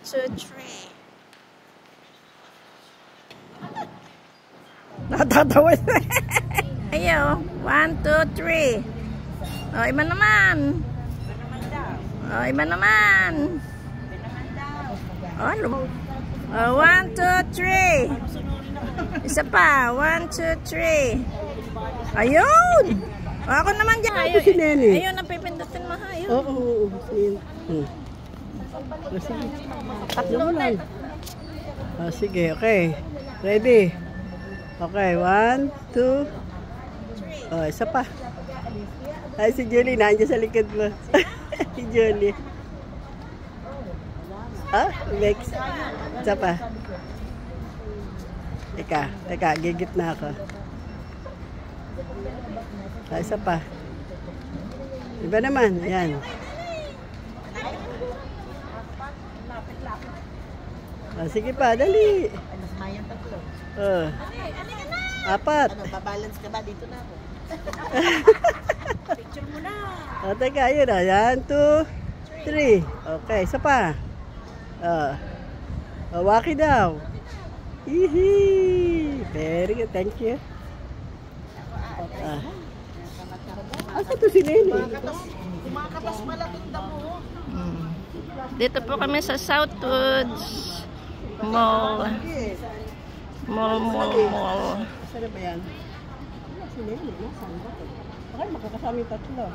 2, 3. Natatawa siya. Ayo, 1, 2, 3. Oh, iba naman. Oh, iba naman. Oh, 1, 2, 3. Isa pa. 1, 2, 3. Ayun. Oh, ako naman dyan. Ayun, napipindutin mo. Ayun. Oo. Tatlo na. Oh, sige, okay. Ready? Okay, 1, 2. Oh, isa pa. Ay, si Julie, nandiyan sa likod mo. Si Julie. Ah, next. Isa pa. Teka, gigit na ako. Ah, isa pa. Iba naman, ayan. Ah, sige pa, dali. Oh. 4. Babalance ka ba? Dito na ako. Picture mo na. O, teka, yun na. 1, 2, 3. Okay, isa pa. Waki daw. Hihi. Very good, thank you. Asa to si Nene? Kumakatas malapit na mo. Dito po kami sa Southwoods Mall. Mall. Saan na ba yan? Si Nene, nasaan ba? Okay, makakasama yung tatlo.